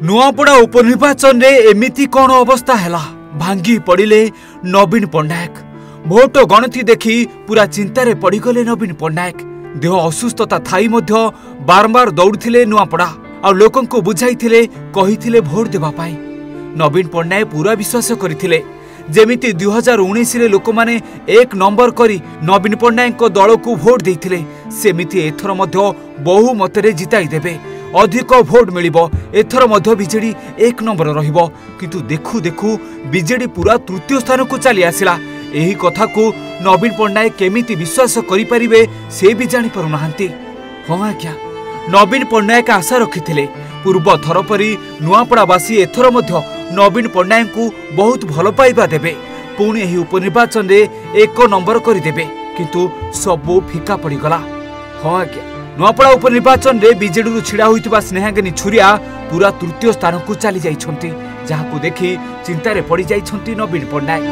नुआपड़ा उपनिर्वाचन रे एमिति कौन अवस्था हैला भांगी पड़िले नवीन पट्टनायक। भोट गणति देखी पूरा चिंतारे पड़गले नवीन पट्टनायक। देह असुस्थता थाई मध्य बारंबार दौड़िथिले नुआपड़ा आ लोकंको बुझाइथिले कहिथिले भोट देबा पाई। नवीन पट्टनायक पूरा विश्वास करथिले जेमिति 2019 रे लोक माने एक नंबर करी नवीन पट्टनायक दल को भोट देइथिले सेमिति एथर मध्य बहु मतरे जिताई देबे। अधिक भोट मिलिबो। एथर मध्य बीजेडी एक नंबर रहिबो। किंतु देखु देखु बीजेडी पूरा तृतीय स्थान को चली आसिला। एही कथा को नवीन पट्टनायक केमिति विश्वास करि परिबे से भी जानि पारु नाहंती। हां आज्ञा नवीन पट्टनायक आशा रखिथिले पूर्व थर परी नुआपड़ावासी एथर मध्य नवीन पट्टनायक को बहुत भल पाइबा देबे। पुणी एही उपनिर्वाचन रे एक नंबर करदेबे किंतु सबो फिका पड़गला। हां आज्ञा नुआपड़ा उपनिर्वाचन रे बीजेडी छिड़ा होइतिबा स्नेहागिनी छुरिया पूरा तृतीय स्थान को चली जाइछंती, जहां देखि चिंतारे पड़ी जाइछंती नवीन पट्टनायक।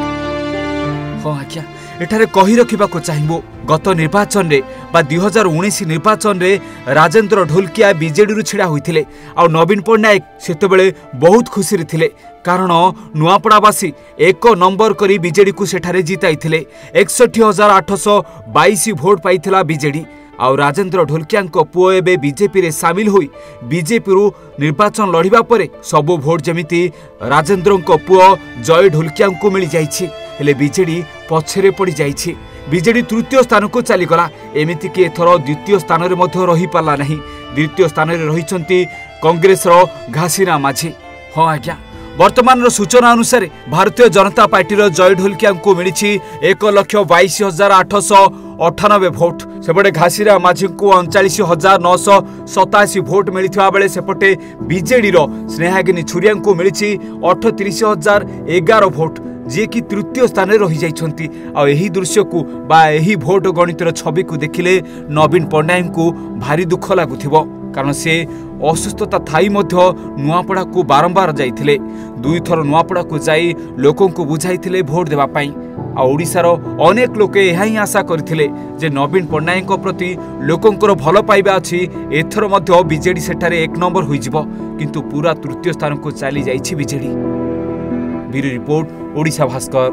हां आज्ञा एठारे कहि रखिबाको चाहिबो गत निर्वाचन रे बा 2019 निर्वाचन रे राजेंद्र ढोलकिया बीजेडी छिड़ा होइथिले आ नवीन पट्टनायक सेतेबेले बहुत खुशी रे थिले कारण नुआपड़ावासी एक नंबर करी बीजेडी को सेठारे जिताइथिले। 61,822 भोट पाइथिला बीजेडी आ राजेंद्र ढोलकिया पुओ एबे बीजेपी रे सामिल होई बीजेपी रु निर्वाचन लड़िबा परे सबो भोट जेमिति राजेंद्र पुओ जय ढोलकिया को मिल जाइछि हेले बीजेडी पछरे पड़ी जाइछि। बीजेडी तृतीय स्थान को चली गला। एमिति कि एथर द्वितीय स्थान रे मध्य रही पाला नहीं। द्वितीय स्थान रे रहिछंती कांग्रेस रो घासीना माझी। हां आज्ञा वर्तमान सूचना अनुसार भारतीय जनता पार्टी जय ढोलकिया को मिली 1,22,898 भोट। सेपटे घासीरा माझी को 39,987 भोट मिलता बेले सेपटे बीजेडी स्नेहागिनी छुरिया को मिली 38,011 भोट जी कि तृतीय स्थान में रही जाइछंती। आ एही दृश्य को बा एही भोट गणितर छवि को देखिले नवीन पट्टनायक को भारी दुख लगुथिबो कारण से असुस्थता थाई मध्य नुआपड़ा को बारंबार जाइथिले। दुई थर नुआपड़ा को जाई लोकों को बुझाइथिले भोट देबा पाई। आ ओडिसार अनेक लोके एहा ही आशा करथिले जे नवीन पट्टनायक प्रति लोकंकर भल पाइबा अछि। एथर मध्य बीजेडी सेठारे एक नंबर होई जिवो किंतु पूरा तृतीय स्थान को चली जाइछि BJD. Bureau report Odisha Bhaskar.